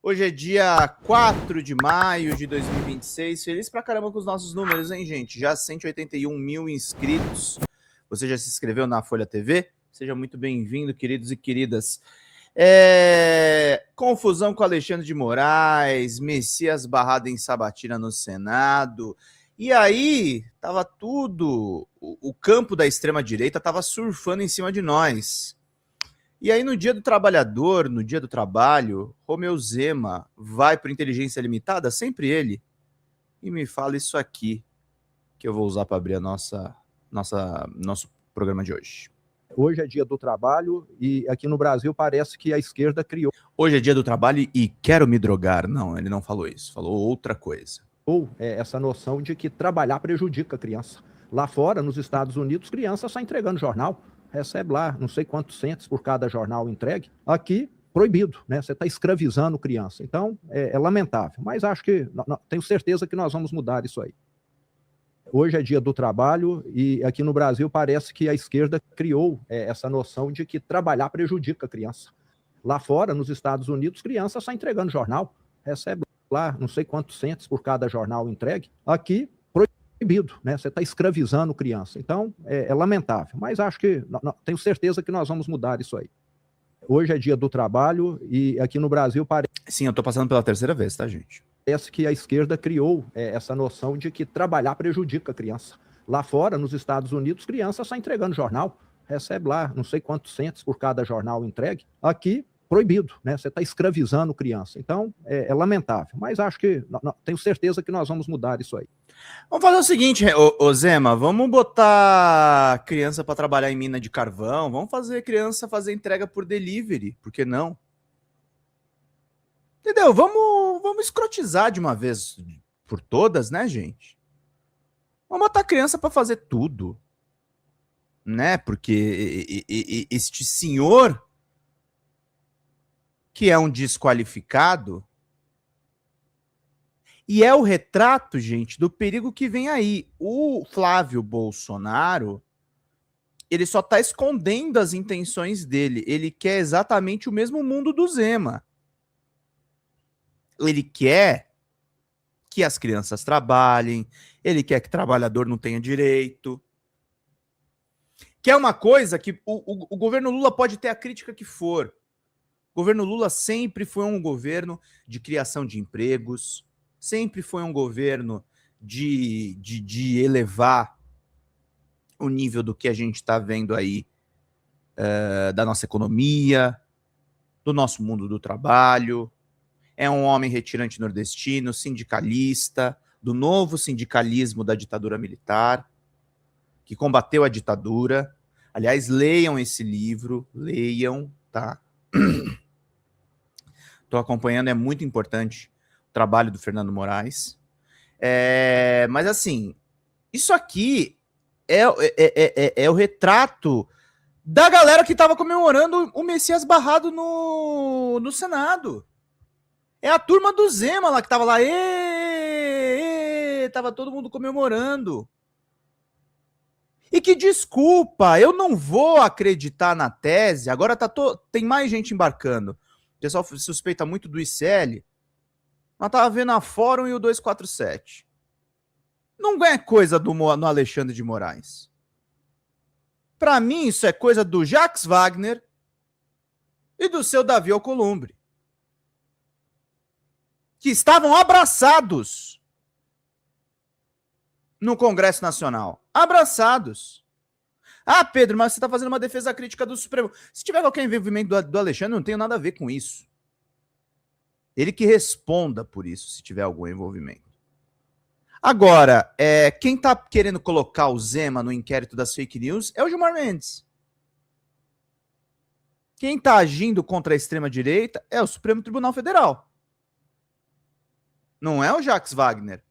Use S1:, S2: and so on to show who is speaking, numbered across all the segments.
S1: Hoje é dia 4 de maio de 2026. Feliz pra caramba com os nossos números, hein, gente? Já 181 mil inscritos. Você já se inscreveu na Folha TV? Seja muito bem-vindo, queridos e queridas. Confusão com Alexandre de Moraes, Messias barrado em sabatina no Senado. E aí, tava tudo... O campo da extrema-direita tava surfando em cima de nós. E aí, no Dia do Trabalhador, no Dia do Trabalho, Romeu Zema vai para Inteligência Limitada, sempre ele, e me fala isso aqui, que eu vou usar para abrir a nosso programa de hoje.
S2: Hoje é Dia do Trabalho e aqui no Brasil parece que a esquerda criou...
S1: Hoje é Dia do Trabalho e quero me drogar. Não, ele não falou isso, falou outra coisa.
S2: Ou essa noção de que trabalhar prejudica a criança. Lá fora, nos Estados Unidos, criança só entregando jornal. Recebe lá não sei quantos centos por cada jornal entregue. Aqui, proibido, né? Você está escravizando criança. Então, é lamentável. Mas acho que, tenho certeza que nós vamos mudar isso aí. Hoje é Dia do Trabalho e aqui no Brasil parece que a esquerda criou essa noção de que trabalhar prejudica a criança. Lá fora, nos Estados Unidos, criança só entregando jornal. Recebe lá não sei quantos centos por cada jornal entregue. Aqui, proibido, né? Você está escravizando criança. Então, é lamentável. Mas acho que, tenho certeza que nós vamos mudar isso aí. Hoje é Dia do Trabalho e aqui no Brasil parece...
S1: Sim, eu estou passando pela terceira vez, tá, gente?
S2: Parece que a esquerda criou essa noção de que trabalhar prejudica a criança. Lá fora, nos Estados Unidos, criança só entregando jornal. Recebe lá não sei quantos centos por cada jornal entregue. Aqui, proibido, né? Você está escravizando criança. Então, é lamentável. Mas acho que, tenho certeza que nós vamos mudar isso aí.
S1: Vamos fazer o seguinte, ô Zema, vamos botar criança para trabalhar em mina de carvão, vamos fazer criança fazer entrega por delivery, por que não? Entendeu? Vamos escrotizar de uma vez por todas, né, gente? Vamos botar criança para fazer tudo, né? Porque este senhor, que é um desqualificado, e é o retrato, gente, do perigo que vem aí. O Flávio Bolsonaro, ele só está escondendo as intenções dele. Ele quer exatamente o mesmo mundo do Zema. Ele quer que as crianças trabalhem, ele quer que o trabalhador não tenha direito. Que é uma coisa que o governo Lula pode ter a crítica que for. O governo Lula sempre foi um governo de criação de empregos, sempre foi um governo de elevar o nível do que a gente está vendo aí da nossa economia, do nosso mundo do trabalho. É um homem retirante nordestino, sindicalista, do novo sindicalismo da ditadura militar, que combateu a ditadura. Aliás, leiam esse livro, leiam, tá? Estou acompanhando, é muito importante o trabalho do Fernando Moraes. Mas, assim, isso aqui é o retrato da galera que estava comemorando o Messias barrado no Senado. É a turma do Zema lá que estava lá. Tava todo mundo comemorando. E que desculpa, eu não vou acreditar na tese. Agora tem mais gente embarcando. O pessoal suspeita muito do ICL. Mas tava vendo a Fórum e o 247. Não é coisa do Alexandre de Moraes. Para mim, isso é coisa do Jacques Wagner e do seu Davi Alcolumbre, que estavam abraçados no Congresso Nacional. Abraçados. Ah, Pedro, mas você está fazendo uma defesa crítica do Supremo. Se tiver qualquer envolvimento do Alexandre, não tenho nada a ver com isso. Ele que responda por isso, se tiver algum envolvimento. Agora, quem está querendo colocar o Zema no inquérito das fake news é o Gilmar Mendes. Quem está agindo contra a extrema-direita é o Supremo Tribunal Federal. Não é o Jacques Wagner.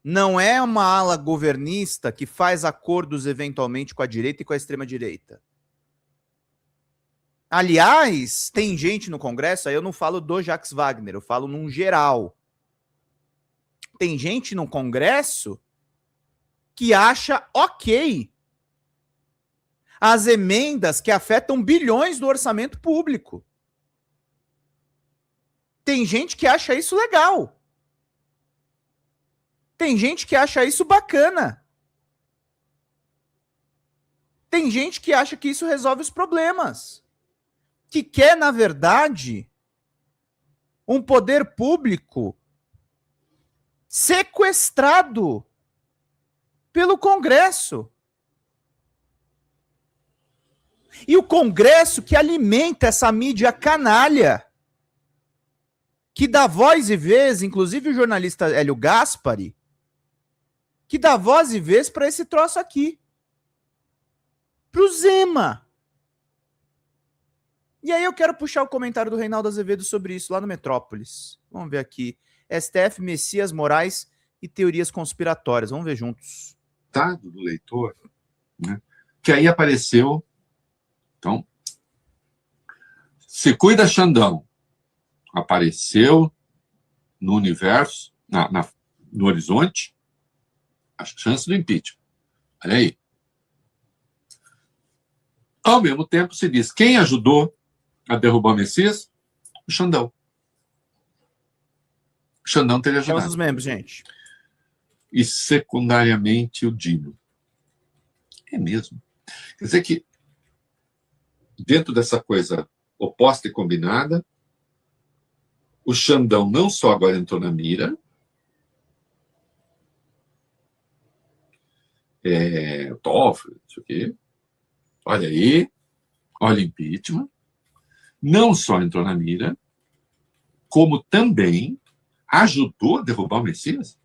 S1: Não é uma ala governista que faz acordos eventualmente com a direita e com a extrema-direita. Aliás, tem gente no Congresso, aí eu não falo do Jacques Wagner, eu falo num geral. Tem gente no Congresso que acha ok as emendas que afetam bilhões do orçamento público. Tem gente que acha isso legal. Tem gente que acha isso bacana. Tem gente que acha que isso resolve os problemas. Que quer, na verdade, um poder público sequestrado pelo Congresso. E o Congresso que alimenta essa mídia canalha, que dá voz e vez, inclusive o jornalista Hélio Gaspari, que dá voz e vez para esse troço aqui. Pro Zema. E aí eu quero puxar o comentário do Reinaldo Azevedo sobre isso lá no Metrópolis. Vamos ver aqui. STF, Messias, Moraes e teorias conspiratórias. Vamos ver juntos.
S3: Do leitor, né? Que aí apareceu. Então, se cuida, Xandão. Apareceu no universo, no horizonte, a chance do impeachment. Olha aí. Ao mesmo tempo, se diz, quem ajudou a derrubar o Messias? O Xandão. O Xandão teria ajudado.
S1: Temos os membros, gente.
S3: E secundariamente o Dino. É mesmo. Quer dizer que, dentro dessa coisa oposta e combinada, o Xandão não só agora entrou na mira, o Toffoli, isso aqui, olha aí, olha o impeachment, não só entrou na mira, como também ajudou a derrubar o Messias.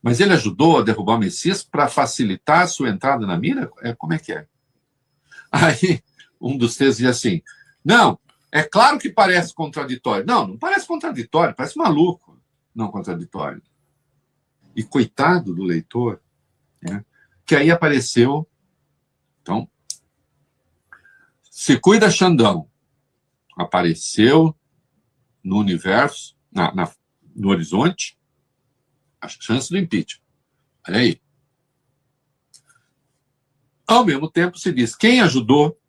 S3: Mas ele ajudou a derrubar o Messias para facilitar a sua entrada na mira? Como é que é? Aí, um dos textos diz assim, não, é claro que parece contraditório. Não, não parece contraditório, parece maluco, não contraditório. E coitado do leitor, né, que aí apareceu, então, se cuida, Xandão. Apareceu no universo, no horizonte, a chance do impeachment. Olha aí. Ao mesmo tempo, se diz, quem ajudou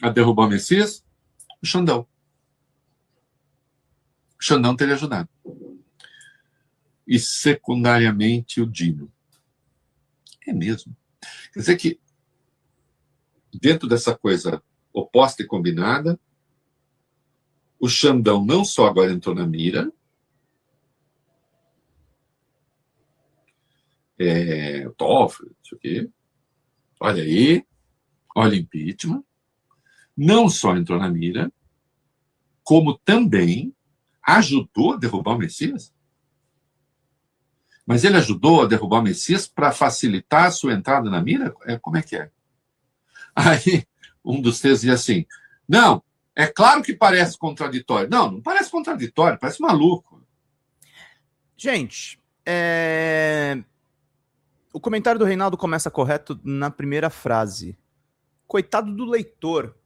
S3: a derrubar o Messias? O Xandão. O Xandão teria ajudado. E secundariamente o Dino. É mesmo. Quer dizer que, dentro dessa coisa oposta e combinada, o Xandão não só agora entrou na mira, o Toffoli, isso aqui, olha aí, olha o impeachment, não só entrou na mira, como também ajudou a derrubar o Messias. Mas ele ajudou a derrubar o Messias para facilitar a sua entrada na mira? Como é que é? Aí, um dos textos diz assim, não, é claro que parece contraditório. Não, não parece contraditório, parece maluco.
S1: Gente, o comentário do Reinaldo começa correto na primeira frase. Coitado do leitor.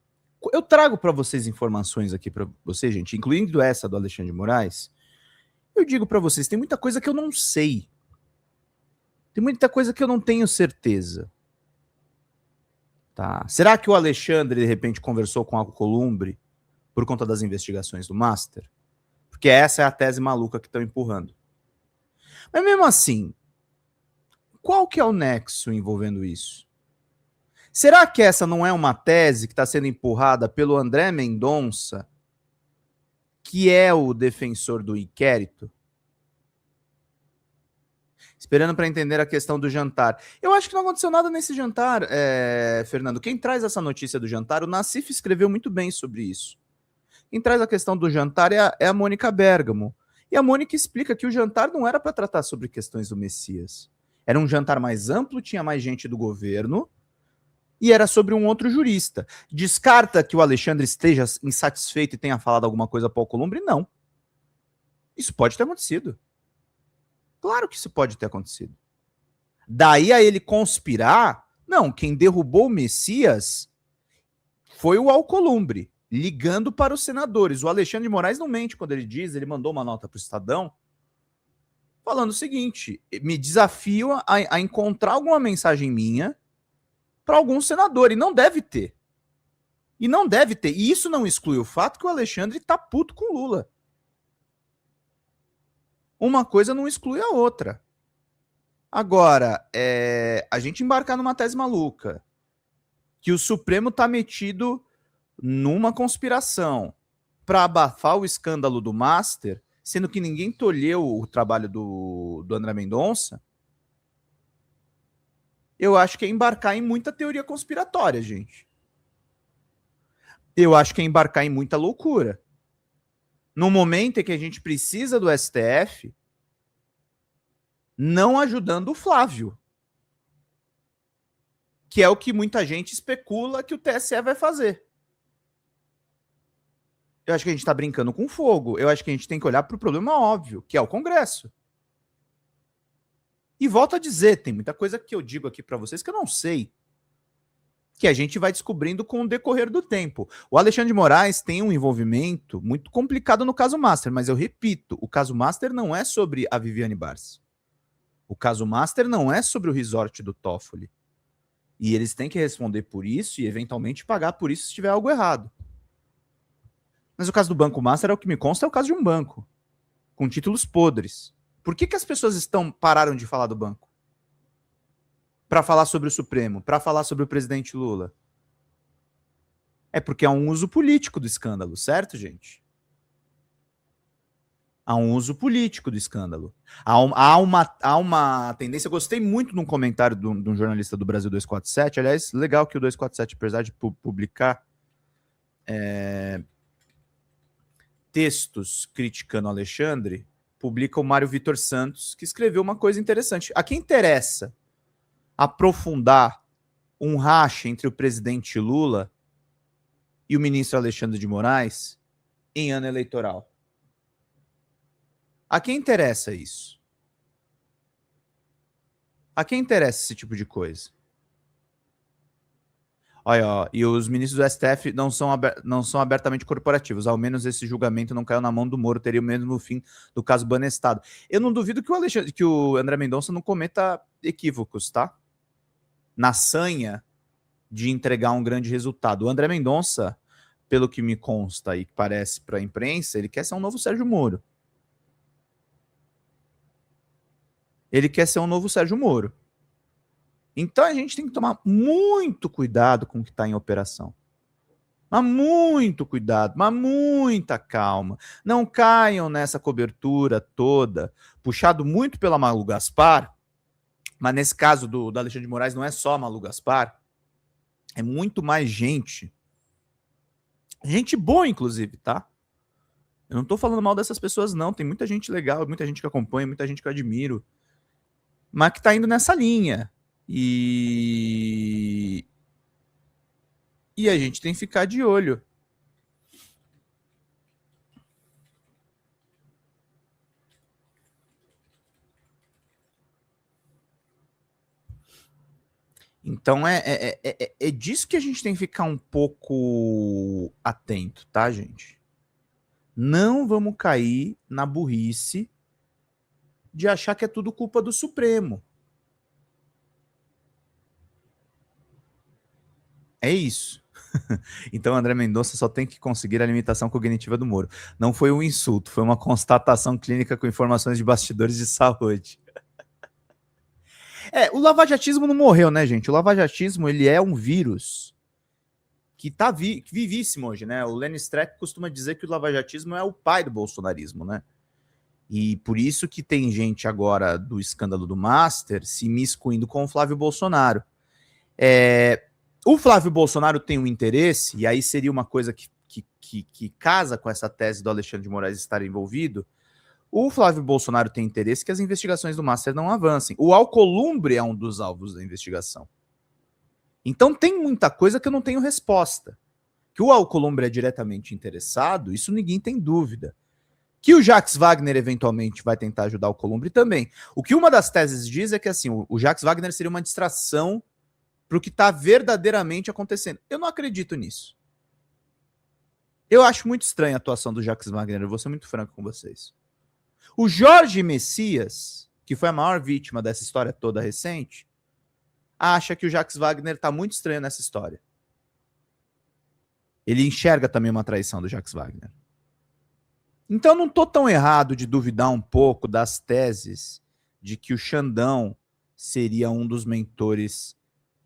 S1: Eu trago para vocês informações aqui para vocês, gente, incluindo essa do Alexandre de Moraes. Eu digo para vocês, tem muita coisa que eu não sei. Tem muita coisa que eu não tenho certeza. Tá? Será que o Alexandre, de repente, conversou com a Alcolumbre por conta das investigações do Master? Porque essa é a tese maluca que estão empurrando. Mas mesmo assim, qual que é o nexo envolvendo isso? Será que essa não é uma tese que está sendo empurrada pelo André Mendonça, que é o defensor do inquérito? Esperando para entender a questão do jantar. Eu acho que não aconteceu nada nesse jantar, Fernando. Quem traz essa notícia do jantar, o Nassif escreveu muito bem sobre isso. Quem traz a questão do jantar é a Mônica Bergamo. E a Mônica explica que o jantar não era para tratar sobre questões do Messias. Era um jantar mais amplo, tinha mais gente do governo, e era sobre um outro jurista. Descarta que o Alexandre esteja insatisfeito e tenha falado alguma coisa para o Alcolumbre? Não. Isso pode ter acontecido. Claro que isso pode ter acontecido. Daí a ele conspirar, não, quem derrubou o Messias foi o Alcolumbre, ligando para os senadores. O Alexandre de Moraes não mente quando ele diz, ele mandou uma nota para o Estadão, falando o seguinte, me desafio a encontrar alguma mensagem minha para algum senador, e não deve ter. E não deve ter. E isso não exclui o fato que o Alexandre tá puto com o Lula. Uma coisa não exclui a outra. Agora, a gente embarcar numa tese maluca, que o Supremo tá metido numa conspiração para abafar o escândalo do Master, sendo que ninguém tolheu o trabalho do André Mendonça, eu acho que é embarcar em muita teoria conspiratória, gente. Eu acho que é embarcar em muita loucura. No momento em que a gente precisa do STF não ajudando o Flávio, que é o que muita gente especula que o TSE vai fazer. Eu acho que a gente está brincando com fogo. Eu acho que a gente tem que olhar para o problema óbvio, que é o Congresso. E volto a dizer, tem muita coisa que eu digo aqui para vocês que eu não sei, que a gente vai descobrindo com o decorrer do tempo. O Alexandre de Moraes tem um envolvimento muito complicado no caso Master, mas eu repito, o caso Master não é sobre a Viviane Barça. O caso Master não é sobre o resort do Toffoli. E eles têm que responder por isso e, eventualmente, pagar por isso se tiver algo errado. Mas o caso do Banco Master, é o que me consta, é o caso de um banco, com títulos podres. Por que as pessoas pararam de falar do banco? Para falar sobre o Supremo, para falar sobre o presidente Lula? É porque há um uso político do escândalo, certo, gente? Há um uso político do escândalo. Há uma tendência. Eu gostei muito de um comentário de um jornalista do Brasil 247. Aliás, legal que o 247, apesar de publicar textos criticando o Alexandre, publica o Mário Vitor Santos, que escreveu uma coisa interessante. A quem interessa aprofundar um racha entre o presidente Lula e o ministro Alexandre de Moraes em ano eleitoral? A quem interessa isso? A quem interessa esse tipo de coisa? Olha, ó, e os ministros do STF não são abertamente corporativos. Ao menos esse julgamento não caiu na mão do Moro, teria o mesmo fim do caso Banestado. Eu não duvido que o André Mendonça não cometa equívocos, tá? Na sanha de entregar um grande resultado. O André Mendonça, pelo que me consta e parece para a imprensa, ele quer ser um novo Sérgio Moro. Ele quer ser um novo Sérgio Moro. Então a gente tem que tomar muito cuidado com o que está em operação. Mas muito cuidado, mas muita calma. Não caiam nessa cobertura toda, puxado muito pela Malu Gaspar, mas nesse caso do Alexandre de Moraes não é só a Malu Gaspar, é muito mais gente. Gente boa, inclusive, tá? Eu não tô falando mal dessas pessoas, não. Tem muita gente legal, muita gente que acompanha, muita gente que eu admiro, mas que tá indo nessa linha. E a gente tem que ficar de olho. Então é disso que a gente tem que ficar um pouco atento, tá, gente? Não vamos cair na burrice de achar que é tudo culpa do Supremo. É isso. Então, André Mendonça só tem que conseguir a limitação cognitiva do Moro. Não foi um insulto, foi uma constatação clínica com informações de bastidores de saúde. O lavajatismo não morreu, né, gente? O lavajatismo, ele é um vírus que tá vivíssimo hoje, né? O Lenny Streck costuma dizer que o lavajatismo é o pai do bolsonarismo, né? E por isso que tem gente agora do escândalo do Master se miscuindo com o Flávio Bolsonaro. O Flávio Bolsonaro tem um interesse, e aí seria uma coisa que casa com essa tese do Alexandre de Moraes estar envolvido. O Flávio Bolsonaro tem interesse que as investigações do Master não avancem. O Alcolumbre é um dos alvos da investigação. Então tem muita coisa que eu não tenho resposta. Que o Alcolumbre é diretamente interessado, isso ninguém tem dúvida. Que o Jacques Wagner eventualmente vai tentar ajudar o Alcolumbre também. O que uma das teses diz é que assim, o Jacques Wagner seria uma distração para o que está verdadeiramente acontecendo. Eu não acredito nisso. Eu acho muito estranha a atuação do Jacques Wagner, eu vou ser muito franco com vocês. O Jorge Messias, que foi a maior vítima dessa história toda recente, acha que o Jacques Wagner está muito estranho nessa história. Ele enxerga também uma traição do Jacques Wagner. Então não estou tão errado de duvidar um pouco das teses de que o Xandão seria um dos mentores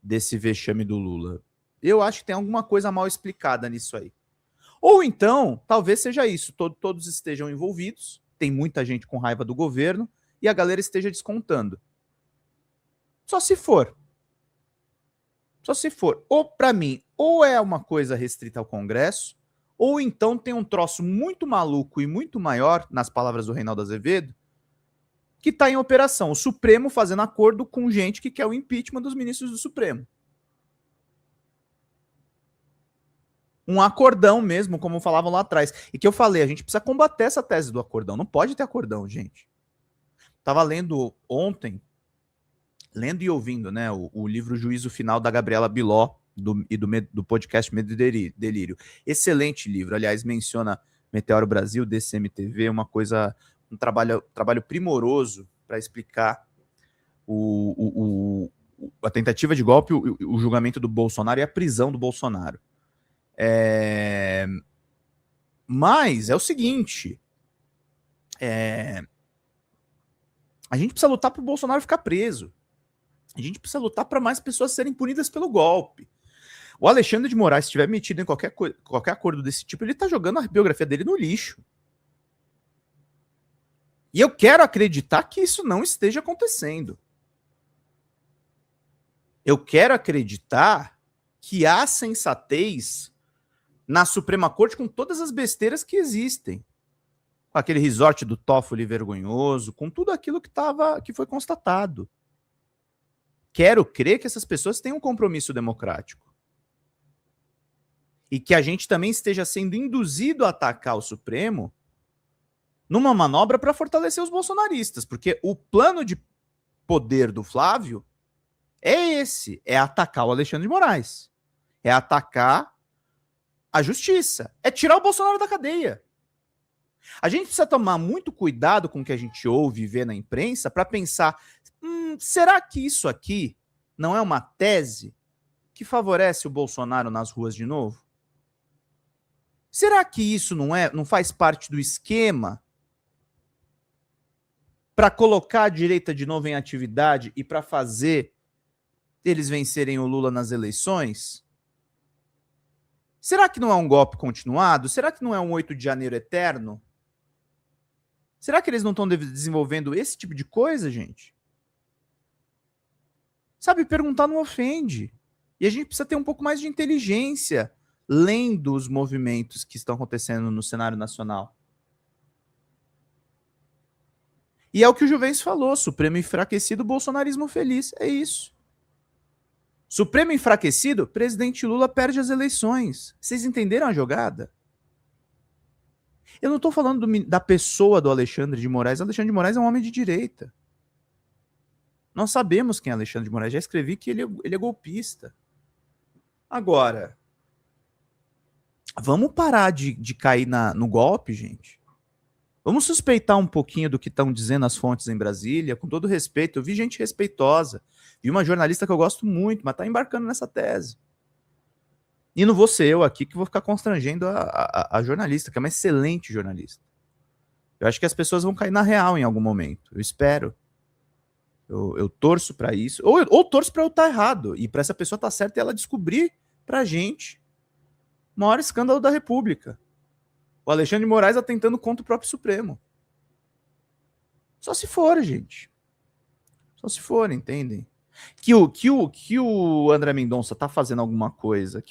S1: desse vexame do Lula. Eu acho que tem alguma coisa mal explicada nisso aí. Ou então, talvez seja isso, todos estejam envolvidos, tem muita gente com raiva do governo e a galera esteja descontando. Só se for. Só se for. Ou para mim, ou é uma coisa restrita ao Congresso, ou então tem um troço muito maluco e muito maior, nas palavras do Reinaldo Azevedo, que está em operação. O Supremo fazendo acordo com gente que quer o impeachment dos ministros do Supremo. Um acordão mesmo, como falavam lá atrás. E que eu falei, a gente precisa combater essa tese do acordão. Não pode ter acordão, gente. Estava lendo ontem, lendo e ouvindo, né, o livro Juízo Final da Gabriela Biló, do podcast Medo e Delírio. Excelente livro. Aliás, menciona Meteoro Brasil, DCMTV, um trabalho primoroso para explicar a tentativa de golpe, o julgamento do Bolsonaro e a prisão do Bolsonaro. Mas é o seguinte, a gente precisa lutar para o Bolsonaro ficar preso. A gente precisa lutar para mais pessoas serem punidas pelo golpe. O Alexandre de Moraes, se estiver metido em qualquer acordo desse tipo, ele está jogando a biografia dele no lixo. E eu quero acreditar que isso não esteja acontecendo. Eu quero acreditar que há sensatez na Suprema Corte com todas as besteiras que existem. Com aquele resort do Toffoli vergonhoso, com tudo aquilo que foi constatado. Quero crer que essas pessoas têm um compromisso democrático. E que a gente também esteja sendo induzido a atacar o Supremo numa manobra para fortalecer os bolsonaristas. Porque o plano de poder do Flávio é esse, é atacar o Alexandre de Moraes. É atacar a justiça. É tirar o Bolsonaro da cadeia. A gente precisa tomar muito cuidado com o que a gente ouve e vê na imprensa para pensar, será que isso aqui não é uma tese que favorece o Bolsonaro nas ruas de novo? Será que isso não faz parte do esquema para colocar a direita de novo em atividade e para fazer eles vencerem o Lula nas eleições? Será que não é um golpe continuado? Será que não é um 8 de janeiro eterno? Será que eles não estão desenvolvendo esse tipo de coisa, gente? Sabe, perguntar não ofende. E a gente precisa ter um pouco mais de inteligência lendo os movimentos que estão acontecendo no cenário nacional. E é o que o Juvencio falou, Supremo enfraquecido, bolsonarismo feliz. É isso. Supremo enfraquecido, presidente Lula perde as eleições. Vocês entenderam a jogada? Eu não estou falando da pessoa do Alexandre de Moraes. Alexandre de Moraes é um homem de direita. Nós sabemos quem é Alexandre de Moraes. Já escrevi que ele é golpista. Agora, vamos parar de cair no golpe, gente. Vamos suspeitar um pouquinho do que estão dizendo as fontes em Brasília, com todo respeito. Eu vi gente respeitosa. Vi uma jornalista que eu gosto muito, mas está embarcando nessa tese. E não vou ser eu aqui que vou ficar constrangendo a jornalista, que é uma excelente jornalista. Eu acho que as pessoas vão cair na real em algum momento. Eu espero. Eu torço para isso. Ou torço para eu estar errado. E para essa pessoa estar certa e ela descobrir pra gente o maior escândalo da República. O Alexandre de Moraes atentando contra o próprio Supremo. Só se for, gente. Só se for, entendem? Que o André Mendonça tá fazendo alguma coisa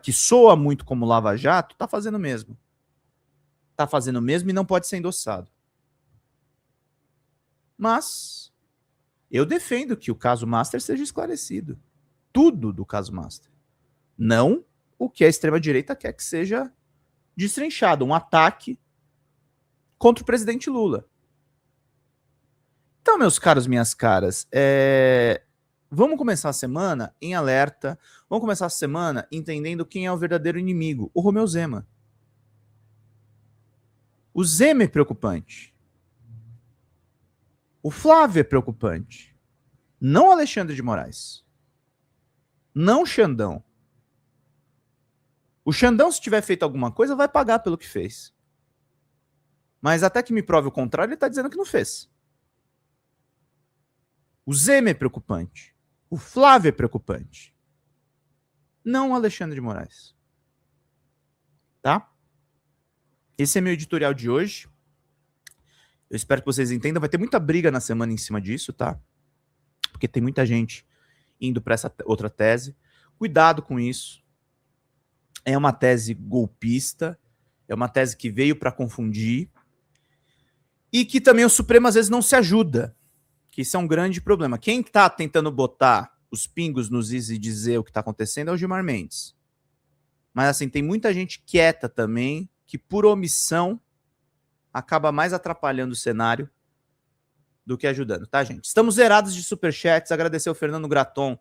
S1: que soa muito como Lava Jato, tá fazendo mesmo. Tá fazendo mesmo e não pode ser endossado. Mas eu defendo que o caso Master seja esclarecido. Tudo do caso Master. Não o que a extrema-direita quer que seja destrinchado, um ataque contra o presidente Lula. Então, meus caros, minhas caras, vamos começar a semana em alerta, vamos começar a semana entendendo quem é o verdadeiro inimigo, o Romeu Zema. O Zema é preocupante. O Flávio é preocupante. Não Alexandre de Moraes. Não Xandão. O Xandão, se tiver feito alguma coisa, vai pagar pelo que fez. Mas até que me prove o contrário, ele está dizendo que não fez. O Zema é preocupante. O Flávio é preocupante. Não o Alexandre de Moraes. Tá? Esse é meu editorial de hoje. Eu espero que vocês entendam. Vai ter muita briga na semana em cima disso, tá? Porque tem muita gente indo para essa outra tese. Cuidado com isso. É uma tese golpista. É uma tese que veio para confundir. E que também o Supremo às vezes não se ajuda. Que isso é um grande problema. Quem está tentando botar os pingos nos is e dizer o que está acontecendo é o Gilmar Mendes. Mas assim, tem muita gente quieta também, que por omissão acaba mais atrapalhando o cenário do que ajudando, tá, gente? Estamos zerados de superchats. Agradecer ao Fernando Graton,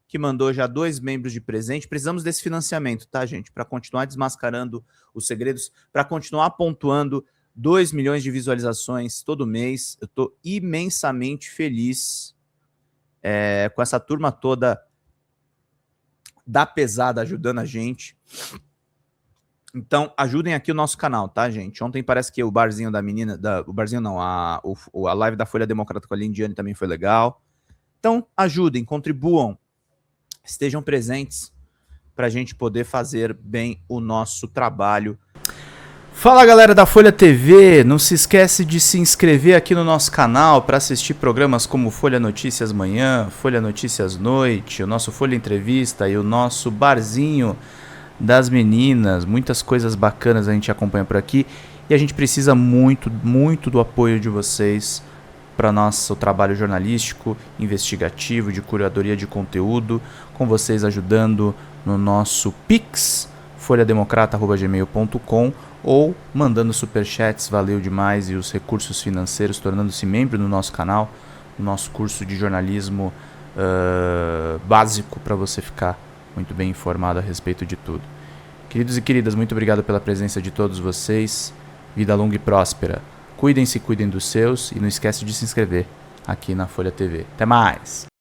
S1: que mandou já 2 membros de presente. Precisamos desse financiamento, tá, gente? Para continuar desmascarando os segredos, para continuar pontuando 2 milhões de visualizações todo mês. Eu estou imensamente feliz com essa turma toda da pesada ajudando a gente. Então, ajudem aqui o nosso canal, tá, gente? Ontem parece que o barzinho da menina... o barzinho não, a live da Folha Democrata com a Lindiane também foi legal. Então, ajudem, contribuam, estejam presentes para a gente poder fazer bem o nosso trabalho. Fala, galera da Folha TV, não se esquece de se inscrever aqui no nosso canal para assistir programas como Folha Notícias Manhã, Folha Notícias Noite, o nosso Folha Entrevista e o nosso Barzinho das Meninas. Muitas coisas bacanas a gente acompanha por aqui e a gente precisa muito, muito do apoio de vocês para nosso trabalho jornalístico, investigativo, de curadoria de conteúdo, com vocês ajudando no nosso Pix, folhademocrata@gmail.com, ou mandando superchats, valeu demais, e os recursos financeiros, tornando-se membro do nosso canal, no nosso curso de jornalismo básico, para você ficar muito bem informado a respeito de tudo. Queridos e queridas, muito obrigado pela presença de todos vocês. Vida longa e próspera. Cuidem-se, cuidem dos seus, e não esquece de se inscrever aqui na Folha TV. Até mais!